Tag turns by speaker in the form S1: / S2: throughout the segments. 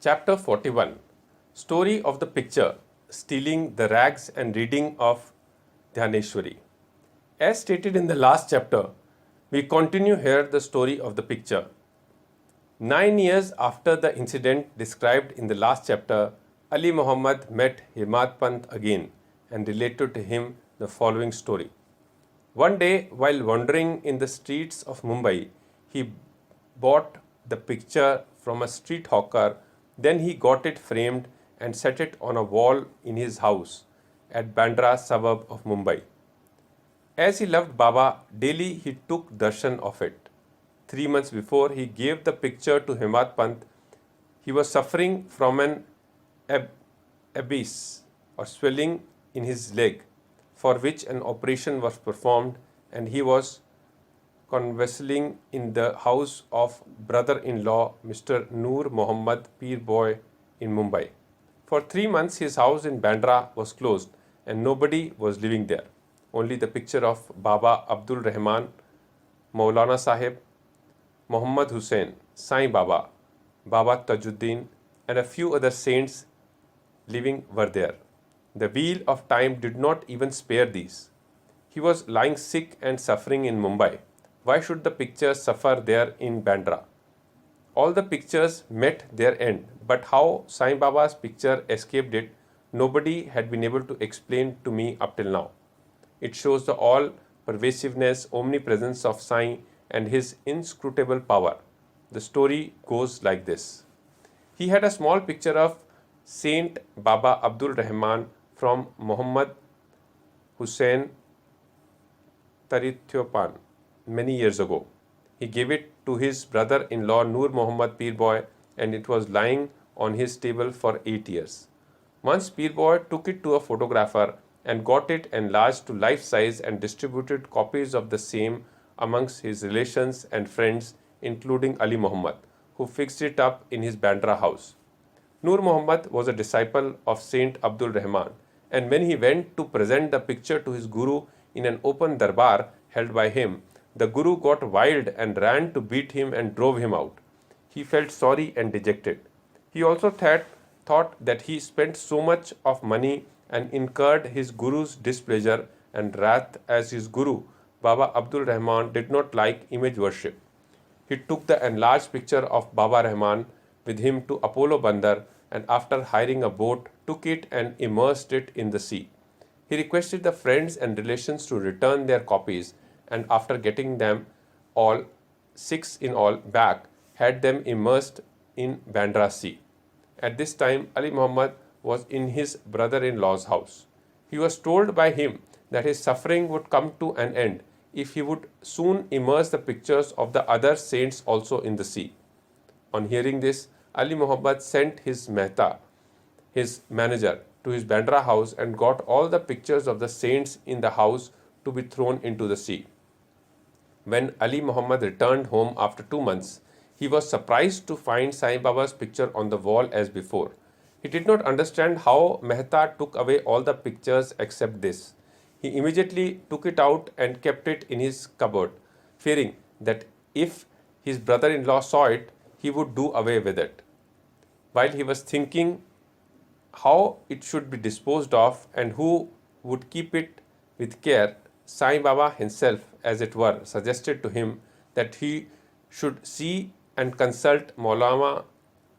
S1: Chapter 41 Story of the Picture Stealing the Rags and Reading of Dhyaneshwari. As stated in the last chapter, we continue here the story of the picture. 9 years after the incident described in the last chapter, Ali Muhammad met Himmat Pant again and related to him the following story. One day, while wandering in the streets of Mumbai, he bought the picture from a street hawker. Then he got it framed and set it on a wall in his house at Bandra suburb of Mumbai. As he loved Baba, daily he took darshan of it. 3 months before he gave the picture to Himmat Pant, he was suffering from an abyss or swelling in his leg, for which an operation was performed, and he was convalescing in the house of brother-in-law Mr. Noor Muhammad Peer Boy in Mumbai. For 3 months his house in Bandra was closed and nobody was living there. Only the picture of Baba Abdul Rahman, Maulana Sahib, Muhammad Hussain, Sai Baba, Baba Tajuddin and a few other saints living were there. The wheel of time did not even spare these. He was lying sick and suffering in Mumbai. Why should the pictures suffer there in Bandra? All the pictures met their end, but how Sai Baba's picture escaped it, nobody had been able to explain to me up till now. It shows the all-pervasiveness, omnipresence of Sai and his inscrutable power. The story goes like this. He had a small picture of Saint Baba Abdul Rahman from Muhammad Hussain Tarityopan many years ago. He gave it to his brother-in-law Noor Muhammad Peer Boy, and it was lying on his table for 8 years. Once Peer Boy took it to a photographer and got it enlarged to life size and distributed copies of the same amongst his relations and friends, including Ali Muhammad, who fixed it up in his Bandra house. Noor Muhammad was a disciple of Saint Abdul Rahman, and when he went to present the picture to his guru in an open darbar held by him, the guru got wild and ran to beat him and drove him out. He felt sorry and dejected. He also thought that he spent so much of money and incurred his guru's displeasure and wrath, as his guru, Baba Abdul Rahman, did not like image worship. He took the enlarged picture of Baba Rahman with him to Apollo Bandar, and after hiring a boat, took it and immersed it in the sea. He requested the friends and relations to return their copies, and after getting them all, 6 in all, back, had them immersed in Bandra Sea. At this time, Ali Muhammad was in his brother-in-law's house. He was told by him that his suffering would come to an end if he would soon immerse the pictures of the other saints also in the sea. On hearing this, Ali Muhammad sent his Mehta, his manager, to his Bandra house and got all the pictures of the saints in the house to be thrown into the sea. When Ali Muhammad returned home after 2 months, he was surprised to find Sai Baba's picture on the wall as before. He did not understand how Mehta took away all the pictures except this. He immediately took it out and kept it in his cupboard, fearing that if his brother-in-law saw it, he would do away with it. While he was thinking how it should be disposed of and who would keep it with care, Sai Baba himself, as it were, suggested to him that he should see and consult Maulana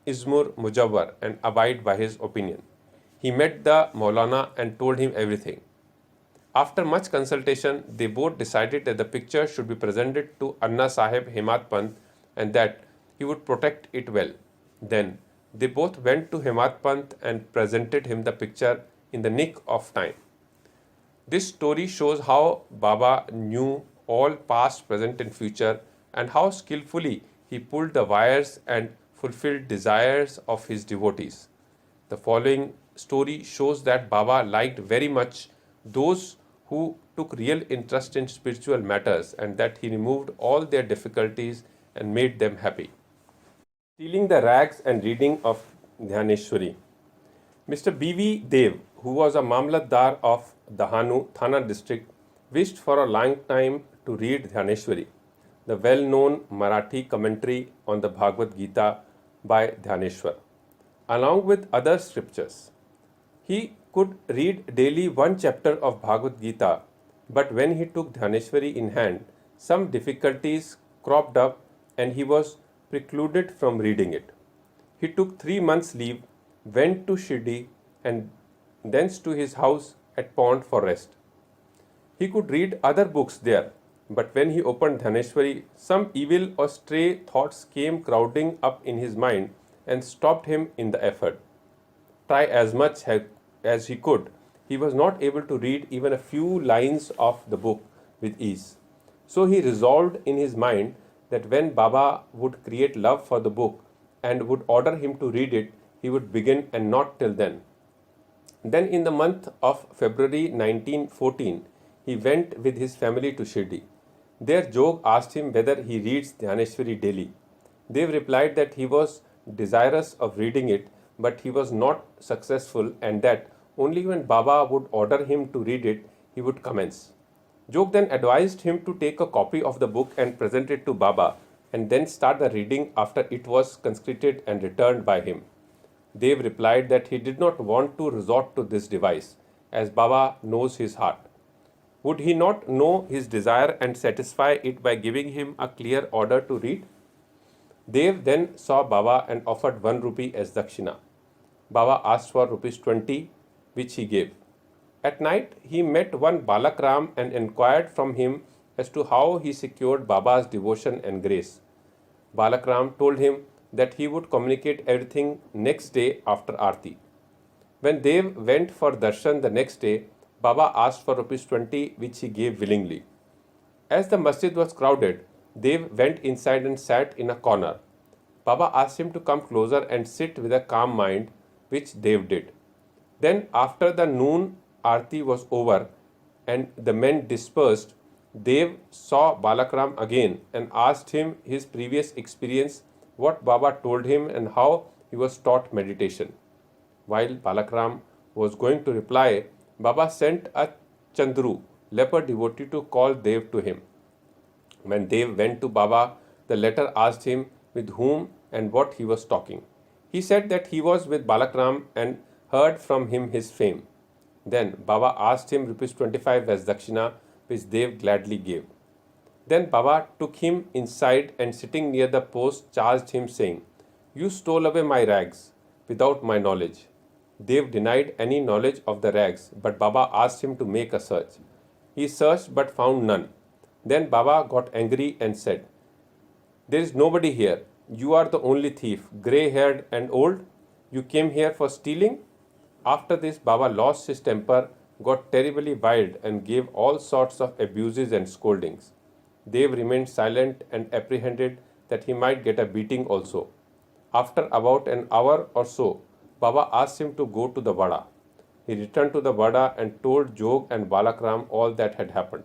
S1: Izmur Mujawwar and abide by his opinion. He met the Maulana and told him everything. After much consultation, they both decided that the picture should be presented to Anna Sahib Himmat Pant and that he would protect it well. Then they both went to Himmat Pant and presented him the picture in the nick of time. This story shows how Baba knew all past, present and future, and how skillfully he pulled the wires and fulfilled desires of his devotees. The following story shows that Baba liked very much those who took real interest in spiritual matters and that he removed all their difficulties and made them happy. Stealing the rags and reading of Dhyaneshwari. Mr. B.V. Dev, who was a Mamlatdar of Dahanu Thana district, wished for a long time to read Dhyaneshwari, the well-known Marathi commentary on the Bhagavad Gita by Dhyaneshwar. along with other scriptures. He could read daily one chapter of Bhagavad Gita, but when he took Dhaneshwari in hand, some difficulties cropped up and he was precluded from reading it. He took 3 months' leave, went to Shirdi, and thence to his house at Pond for rest. He could read other books there, but when he opened Dhaneshwari, some evil or stray thoughts came crowding up in his mind and stopped him in the effort. Try as much as he could, he was not able to read even a few lines of the book with ease. So he resolved in his mind that when Baba would create love for the book and would order him to read it, he would begin and not till then. Then in the month of February 1914, he went with his family to Shirdi. There Jog asked him whether he reads Dhaneshwari daily. Dev replied that he was desirous of reading it, but he was not successful, and that only when Baba would order him to read it, he would commence. Jog then advised him to take a copy of the book and present it to Baba, and then start the reading after it was consecrated and returned by him. Dev replied that he did not want to resort to this device, as Baba knows his heart. Would he not know his desire and satisfy it by giving him a clear order to read? Dev then saw Baba and offered 1 rupee as dakshina. Baba asked for rupees 20, which he gave. At night, he met one Balak Ram and inquired from him as to how he secured Baba's devotion and grace. Balak Ram told him that he would communicate everything next day after Aarti. When Dev went for darshan the next day, Baba asked for rupees 20, which he gave willingly. As the masjid was crowded, Dev went inside and sat in a corner. Baba asked him to come closer and sit with a calm mind, which Dev did. Then, after the noon Aarti was over and the men dispersed, Dev saw Balakram again and asked him his previous experience, what Baba told him, and how he was taught meditation. While Balakram was going to reply, Baba sent a Chandru, leper devotee, to call Dev to him. When Dev went to Baba, the latter asked him with whom and what he was talking. He said that he was with Balakram and heard from him his fame. Then Baba asked him rupees 25 as dakshina, which Dev gladly gave. Then Baba took him inside and sitting near the post charged him, saying, "You stole away my rags without my knowledge." Dev denied any knowledge of the rags, but Baba asked him to make a search. He searched but found none. Then Baba got angry and said, "There is nobody here. You are the only thief, grey-haired and old. You came here for stealing?" After this, Baba lost his temper, got terribly wild, and gave all sorts of abuses and scoldings. Dev remained silent and apprehended that he might get a beating also. After about an hour or so, Baba asked him to go to the Vada. He returned to the Vada and told Jog and Balakram all that had happened.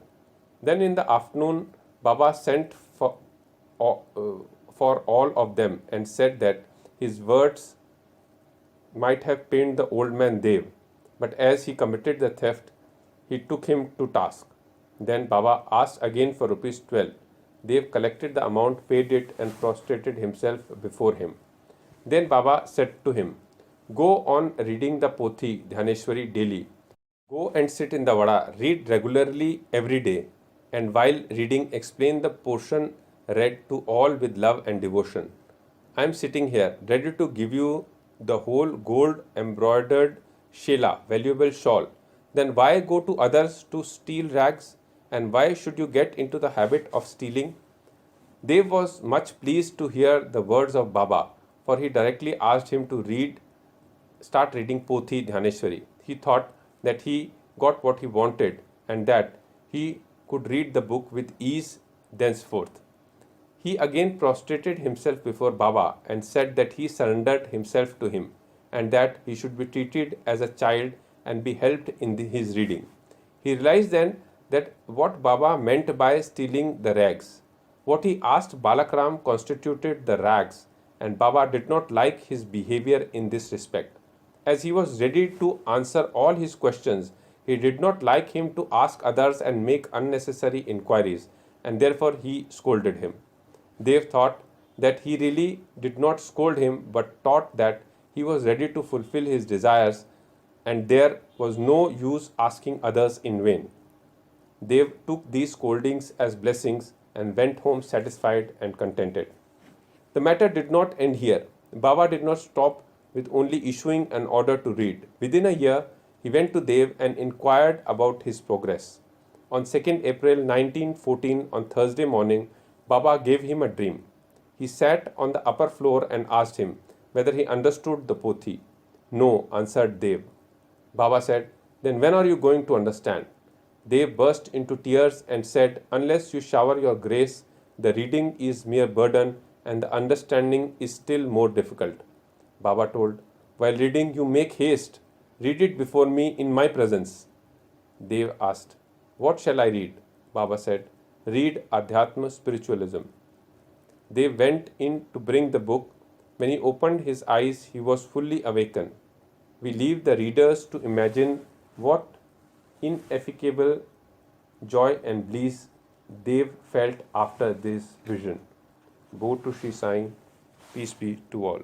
S1: Then in the afternoon, Baba sent for all of them and said that his words might have pained the old man Dev, but as he committed the theft, he took him to task. Then Baba asked again for rupees 12. Dev collected the amount, paid it, and prostrated himself before him. Then Baba said to him, "Go on reading the Pothi Dhaneshwari daily. Go and sit in the Vada, read regularly every day, and while reading, explain the portion read to all with love and devotion. I am sitting here, ready to give you the whole gold embroidered shela, valuable shawl. Then why go to others to steal rags? And why should you get into the habit of stealing?" Dev was much pleased to hear the words of Baba, for he directly asked him to start reading Pothi Dhaneshwari. He thought that he got what he wanted and that he could read the book with ease thenceforth. He again prostrated himself before Baba and said that he surrendered himself to him and that he should be treated as a child and be helped in his reading. He realized then that what Baba meant by stealing the rags. What he asked Balakram constituted the rags, and Baba did not like his behavior in this respect. As he was ready to answer all his questions, he did not like him to ask others and make unnecessary inquiries, and therefore he scolded him. Dev thought that he really did not scold him but taught that He was ready to fulfill his desires, and there was no use asking others in vain. Dev took these scoldings as blessings and went home satisfied and contented. The matter did not end here. Baba did not stop with only issuing an order to read. Within a year, he went to Dev and inquired about his progress. On 2nd April 1914, on Thursday morning, Baba gave him a dream. He sat on the upper floor and asked him whether he understood the pothi. No, answered Dev. Baba said, then when are you going to understand? Dev burst into tears and said, unless you shower your grace, the reading is mere burden and the understanding is still more difficult. Baba told, while reading you make haste. Read it before me in my presence. Dev asked, what shall I read? Baba said, read Adhyatma Spiritualism. Dev went in to bring the book. When he opened his eyes, he was fully awakened. We leave the readers to imagine what ineffable joy and bliss Dev felt after this vision. Go to Sri Sai. Peace be to all.